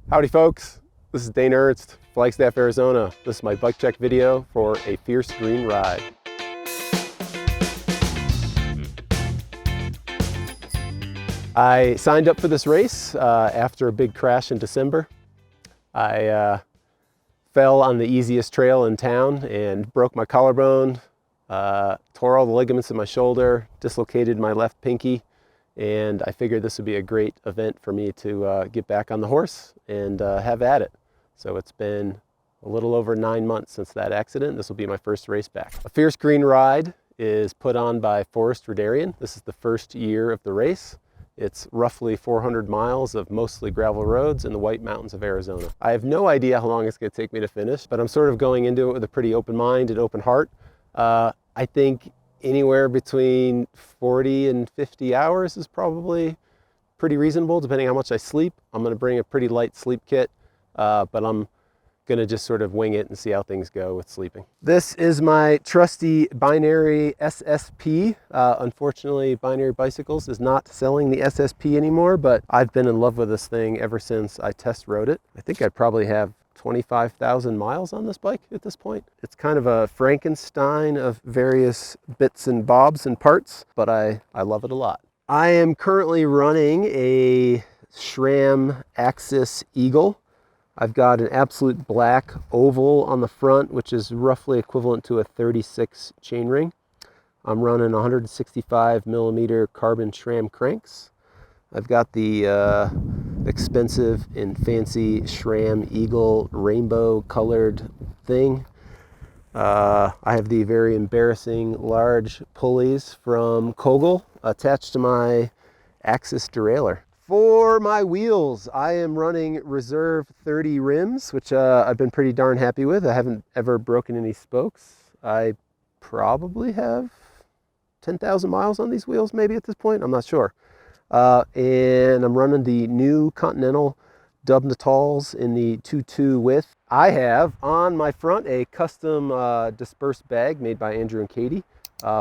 Howdy folks, this is Dana Ernst, Flagstaff, Arizona. This is my bike check video for a fierce green ride. I signed up for this race after a big crash in December. I fell on the easiest trail in town and broke my collarbone, tore all the ligaments in my shoulder, dislocated my left pinky, and I figured this would be a great event for me to get back on the horse and have at it. So it's been a little over 9 months since that accident. This will be my first race back. A Fierce Green Ride is put on by Forest Redarian. This is the first year of the race. It's roughly 400 miles of mostly gravel roads in the White Mountains of Arizona. I have no idea how long it's going to take me to finish, but I'm sort of going into it with a pretty open mind and open heart. I think anywhere between 40 and 50 hours is probably pretty reasonable, depending how much I sleep. I'm going to bring a pretty light sleep kit, but I'm going to just sort of wing it and see how things go with sleeping. This is my trusty Binary SSP. Unfortunately, Binary Bicycles is not selling the SSP anymore, but I've been in love with this thing ever since I test rode it. I think I probably have 25,000 miles on this bike at this point. It's kind of a Frankenstein of various bits and bobs and parts, but I love it a lot. I am currently running a SRAM Axis Eagle. I've got an absolute black oval on the front, which is roughly equivalent to a 36 chainring. I'm running 165 millimeter carbon SRAM cranks. I've got the expensive and fancy SRAM Eagle rainbow colored thing. I have the very embarrassing large pulleys from Kogel attached to my Axis derailleur. For my wheels, I am running Reserve 30 rims, which I've been pretty darn happy with. I haven't ever broken any spokes. I probably have 10,000 miles on these wheels maybe at this point, I'm not sure. And I'm running the new Continental Dub Natals in the 2.2 width. I have on my front a custom dispersed bag made by Andrew and Katie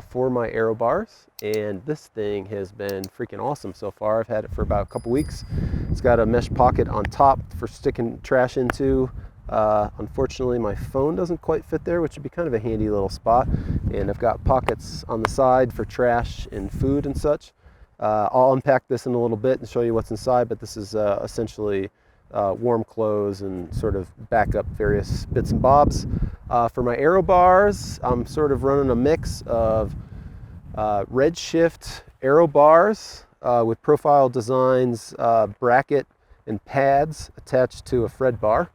for my Aero bars, and this thing has been freaking awesome so far. I've had it for about a couple weeks. It's got a mesh pocket on top for sticking trash into. Unfortunately, my phone doesn't quite fit there, which would be kind of a handy little spot. And I've got pockets on the side for trash and food and such. I'll unpack this in a little bit and show you what's inside, but this is essentially warm clothes and sort of back up various bits and bobs. For my Aero bars, I'm sort of running a mix of Redshift Aero bars with profile designs, bracket and pads attached to a Fred bar.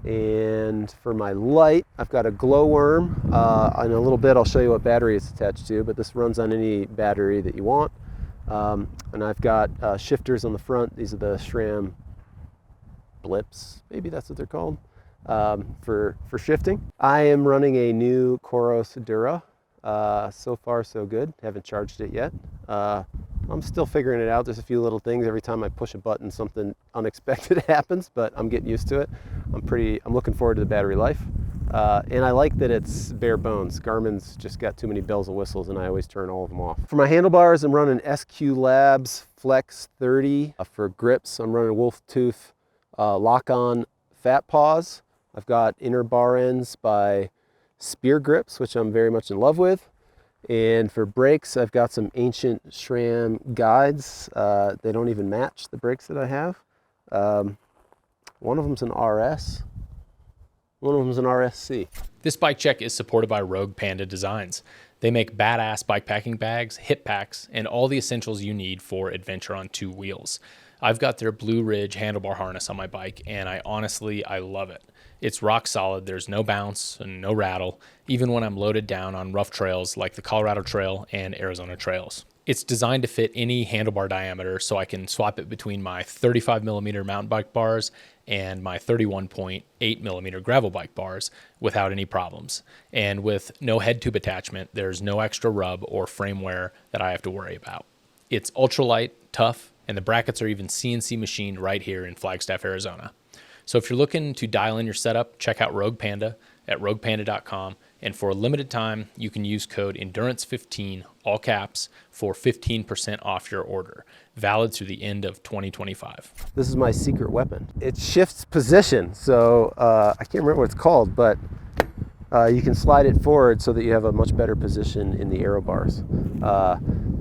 And for my light, I've got a glowworm. In a little bit I'll show you what battery it's attached to, but this runs on any battery that you want. And I've got shifters on the front. These are the SRAM blips, maybe that's what they're called, for shifting. I am running a new Coros Dura. So far so good. Haven't charged it yet. I'm still figuring it out. There's a few little things. Every time I push a button, something unexpected happens, but I'm getting used to it. I'm looking forward to the battery life. And I like that it's bare bones. Garmin's just got too many bells and whistles, and I always turn all of them off. For my handlebars, I'm running SQ Labs Flex 30. For grips, I'm running Wolf Tooth lock-on fat paws. I've got inner bar ends by Spear Grips, which I'm very much in love with. And for brakes, I've got some ancient SRAM guides. They don't even match the brakes that I have. One of them's an RS. One of them's an RSC. This bike check is supported by Rogue Panda Designs. They make badass bikepacking bags, hip packs, and all the essentials you need for adventure on two wheels. I've got their Blue Ridge handlebar harness on my bike, and I love it. It's rock solid. There's no bounce and no rattle, even when I'm loaded down on rough trails like the Colorado Trail and Arizona trails. It's designed to fit any handlebar diameter, so I can swap it between my 35 millimeter mountain bike bars and my 31.8 millimeter gravel bike bars without any problems. And with no head tube attachment, there's no extra rub or frame wear that I have to worry about. It's ultralight, tough, and the brackets are even CNC machined right here in Flagstaff, Arizona. So if you're looking to dial in your setup, check out Rogue Panda at roguepanda.com And for a limited time, you can use code ENDURANCE15, all caps, for 15% off your order, valid through the end of 2025. This is my secret weapon. It shifts position, so I can't remember what it's called, but you can slide it forward so that you have a much better position in the Aero bars.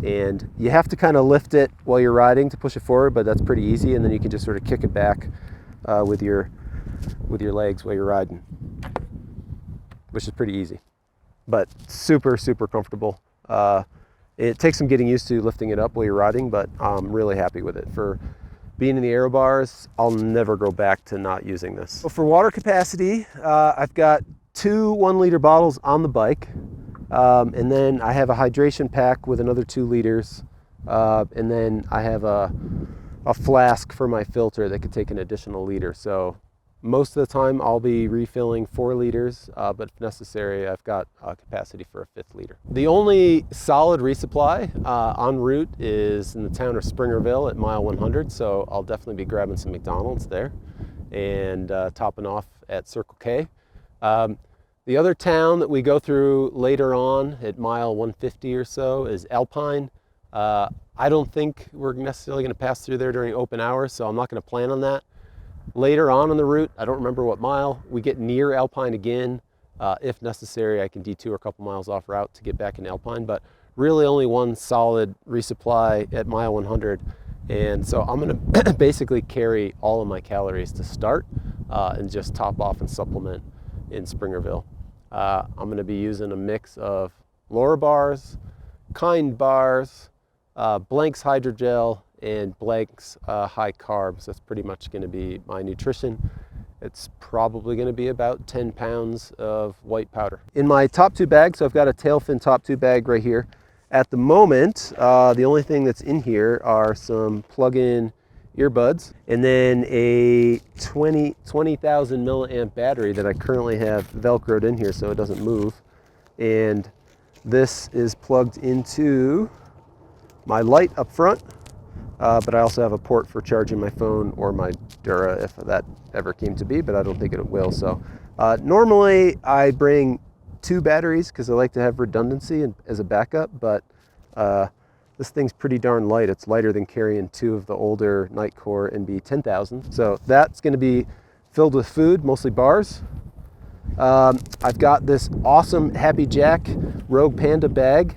And you have to kind of lift it while you're riding to push it forward, but that's pretty easy, and then you can just sort of kick it back with your legs while you're riding, which is pretty easy, but super, super comfortable. It takes some getting used to lifting it up while you're riding, but I'm really happy with it. For being in the Aero bars, I'll never go back to not using this. So for water capacity, I've got 2 1-liter bottles on the bike, and then I have a hydration pack with another 2 liters, and then I have a flask for my filter that could take an additional liter. So most of the time I'll be refilling 4 liters, but if necessary, I've got capacity for a 5th liter. The only solid resupply en route is in the town of Springerville at mile 100, so I'll definitely be grabbing some McDonald's there and topping off at Circle K. The other town that we go through later on at mile 150 or so is Alpine. I don't think we're necessarily going to pass through there during open hours, so I'm not going to plan on that. Later on in the route, I don't remember what mile, we get near Alpine again. If necessary, I can detour a couple miles off route to get back in Alpine, but really only one solid resupply at mile 100. And so I'm going to basically carry all of my calories to start and just top off and supplement in Springerville. I'm going to be using a mix of Laura bars, Kind bars, Blank's hydrogel, and Blank's high carbs. That's pretty much going to be my nutrition. It's probably going to be about 10 pounds of white powder. In my top 2 bags, so I've got a tailfin top 2 bag right here. At the moment, the only thing that's in here are some plug-in earbuds, and then a 20,000 milliamp battery that I currently have Velcroed in here so it doesn't move. And this is plugged into my light up front, but I also have a port for charging my phone or my Dura if that ever came to be, but I don't think it will. So normally I bring 2 batteries because I like to have redundancy and as a backup, but this thing's pretty darn light. It's lighter than carrying 2 of the older Nightcore NB 10,000. So that's going to be filled with food, mostly bars. I've got this awesome Happy Jack Rogue Panda bag.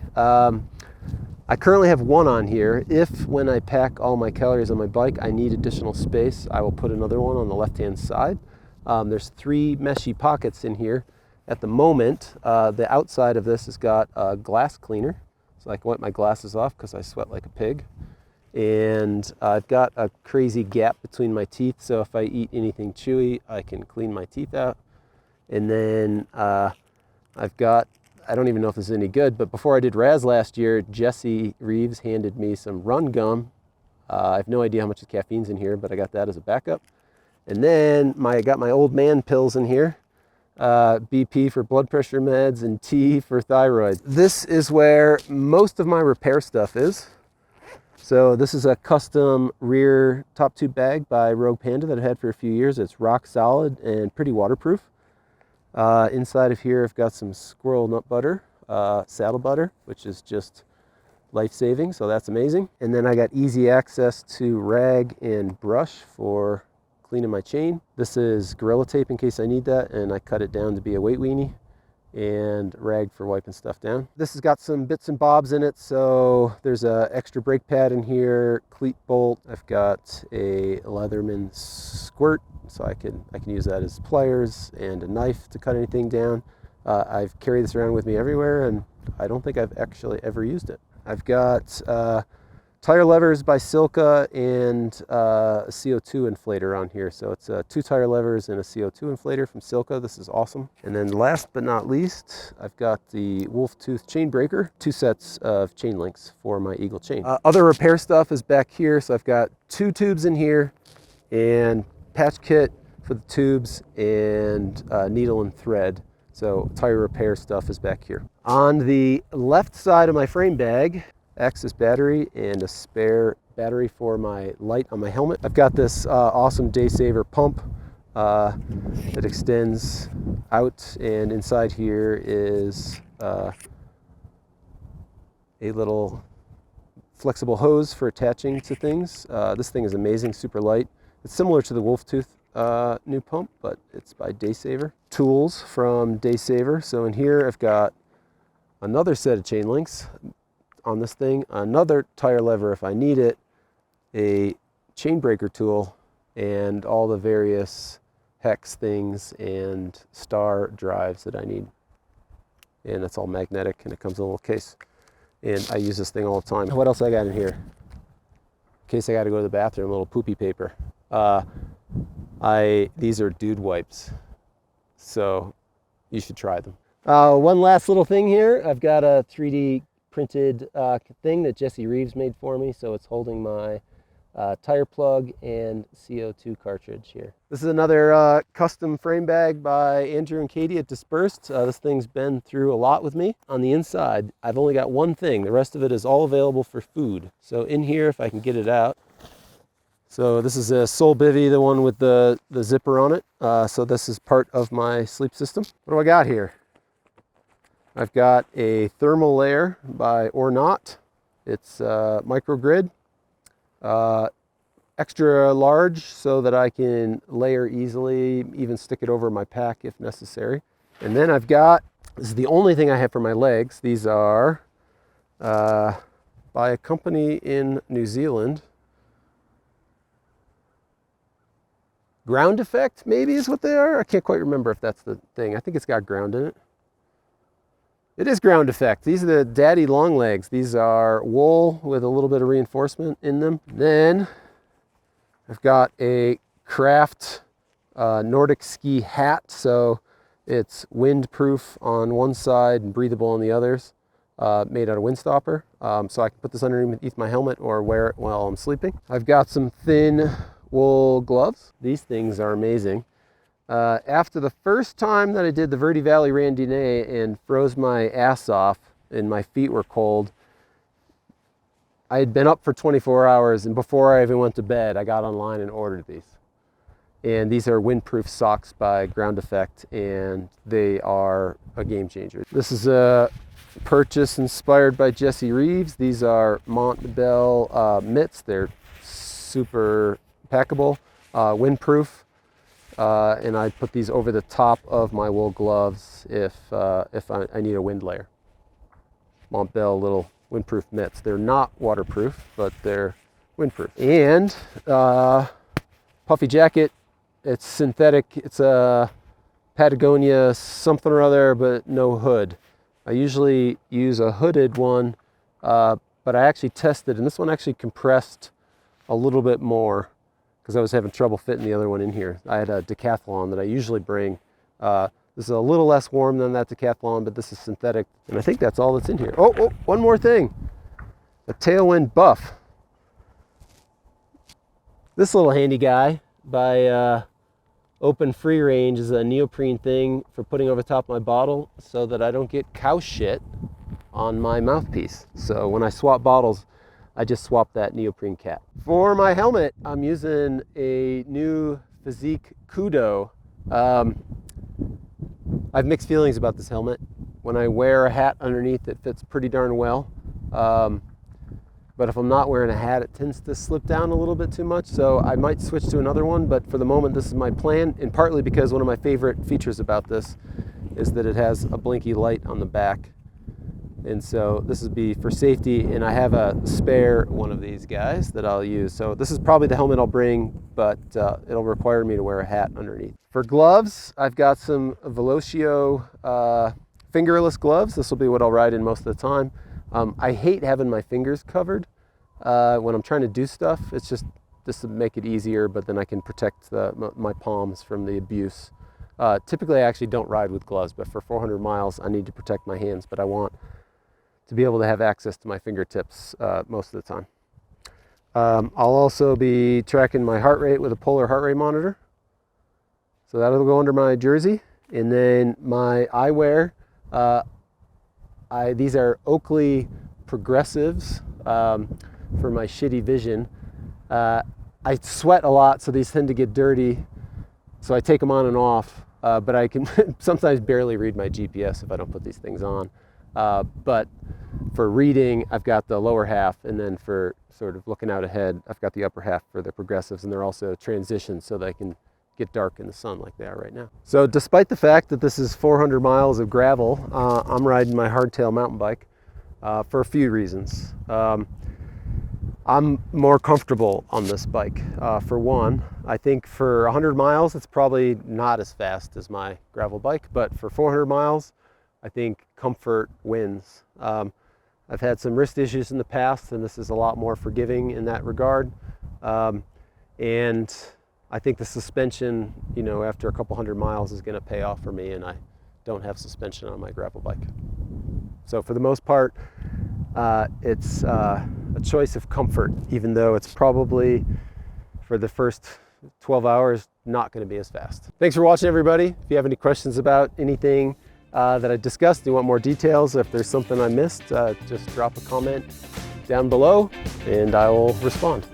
I currently have 1 on here. If when I pack all my calories on my bike, I need additional space, I will put another one on the left-hand side. There's 3 meshy pockets in here. At the moment, the outside of this has got a glass cleaner, so I can wipe my glasses off because I sweat like a pig. And I've got a crazy gap between my teeth, so if I eat anything chewy, I can clean my teeth out. And then I've got, I don't even know if this is any good, but before I did Raz last year, Jesse Reeves handed me some Run Gum. I have no idea how much the caffeine's in here, but I got that as a backup. And then I got my old man pills in here. BP for blood pressure meds and T for thyroid. This is where most of my repair stuff is. So this is a custom rear top tube bag by Rogue Panda that I've had for a few years. It's rock solid and pretty waterproof. Inside of here I've got some squirrel nut butter, saddle butter, which is just life-saving, so that's amazing. And then I got easy access to rag and brush for cleaning my chain. This is Gorilla Tape in case I need that, and I cut it down to be a weight weenie, and rag for wiping stuff down. This has got some bits and bobs in it, so there's a extra brake pad in here, cleat bolt. I've got a Leatherman squirt, so I can use that as pliers and a knife to cut anything down. I've carried this around with me everywhere, and I don't think I've actually ever used it. I've got tire levers by Silka and a CO2 inflator on here. So it's 2 tire levers and a CO2 inflator from Silka. This is awesome. And then last but not least, I've got the Wolf Tooth chain breaker, 2 sets of chain links for my Eagle chain. Other repair stuff is back here. So I've got 2 tubes in here and patch kit for the tubes and needle and thread. So tire repair stuff is back here. On the left side of my frame bag, Axis battery and a spare battery for my light on my helmet. I've got this awesome Day Saver pump. that extends out, and inside here is a little flexible hose for attaching to things. This thing is amazing, super light. It's similar to the Wolftooth new pump, but it's by Daysaver. Tools from Daysaver. So in here I've got another set of chain links on this thing, another tire lever if I need it, a chain breaker tool, and all the various hex things and star drives that I need. And it's all magnetic, and it comes in a little case. And I use this thing all the time. What else I got in here? In case I got to go to the bathroom, a little poopy paper. These are dude wipes, so you should try them. One last little thing here. I've got a 3D printed thing that Jesse Reeves made for me, so it's holding my tire plug and CO2 cartridge here. This is another custom frame bag by Andrew and Katie at Dispersed. This thing's been through a lot with me. On the inside, I've only got one thing. The rest of it is all available for food. So in here, if I can get it out. So this is a Sol Bivy, the one with the zipper on it. So this is part of my sleep system. What do I got here? I've got a thermal layer by Or Not. It's microgrid. Extra large so that I can layer easily, even stick it over my pack if necessary. And then I've got, this is the only thing I have for my legs. These are by a company in New Zealand. Ground Effect, maybe is what they are. I can't quite remember if that's the thing. I think it's got ground in it. It is Ground Effect. These are the daddy long legs. These are wool with a little bit of reinforcement in them. Then I've got a Craft Nordic ski hat. So it's windproof on one side and breathable on the others, made out of Windstopper. So I can put this underneath my helmet or wear it while I'm sleeping. I've got some thin wool gloves. These things are amazing. After the first time that I did the Verde Valley Randonnée and froze my ass off and my feet were cold, I had been up for 24 hours, and before I even went to bed, I got online and ordered these. And these are windproof socks by Ground Effect, and they are a game changer. This is a purchase inspired by Jesse Reeves. These are Montbell mitts. They're super packable, windproof. And I put these over the top of my wool gloves if I need a wind layer. Montbell little windproof mitts. They're not waterproof, but they're windproof. And puffy jacket. It's synthetic. It's a Patagonia something or other, but no hood. I usually use a hooded one, but I actually tested, and this one actually compressed a little bit more, because I was having trouble fitting the other one in here. I had a Decathlon that I usually bring. This is a little less warm than that Decathlon, but this is synthetic. And I think that's all that's in here. Oh, one more thing. A Tailwind buff. This little handy guy by Open Free Range is a neoprene thing for putting over top of my bottle so that I don't get cow shit on my mouthpiece. So when I swap bottles, I just swapped that neoprene cap. For my helmet, I'm using a new Physique Kudo. I have mixed feelings about this helmet. When I wear a hat underneath, it fits pretty darn well. But if I'm not wearing a hat, it tends to slip down a little bit too much. So I might switch to another one, but for the moment, this is my plan. And partly because one of my favorite features about this is that it has a blinky light on the back. And so this would be for safety, and I have a spare one of these guys that I'll use. So this is probably the helmet I'll bring, but it'll require me to wear a hat underneath. For gloves, I've got some Velocio fingerless gloves. This will be what I'll ride in most of the time. I hate having my fingers covered when I'm trying to do stuff. It's just to make it easier, but then I can protect my palms from the abuse. Typically, I actually don't ride with gloves, but for 400 miles, I need to protect my hands, but I want to be able to have access to my fingertips most of the time. I'll also be tracking my heart rate with a polar heart rate monitor. So that'll go under my jersey. And then my eyewear, these are Oakley Progressives for my shitty vision. I sweat a lot, so these tend to get dirty. So I take them on and off, but I can sometimes barely read my GPS if I don't put these things on. But for reading, I've got the lower half, and then for sort of looking out ahead, I've got the upper half for the progressives, and they're also transitioned so they can get dark in the sun like they are right now. So despite the fact that this is 400 miles of gravel, I'm riding my hardtail mountain bike for a few reasons. I'm more comfortable on this bike. For one, I think for 100 miles, it's probably not as fast as my gravel bike, but for 400 miles, I think comfort wins. I've had some wrist issues in the past, and this is a lot more forgiving in that regard. And I think the suspension, you know, after a couple hundred miles is gonna pay off for me, and I don't have suspension on my gravel bike. So for the most part, it's a choice of comfort, even though it's probably, for the first 12 hours, not gonna be as fast. Thanks for watching, everybody. If you have any questions about anything that I discussed, you want more details, if there's something I missed, just drop a comment down below and I will respond.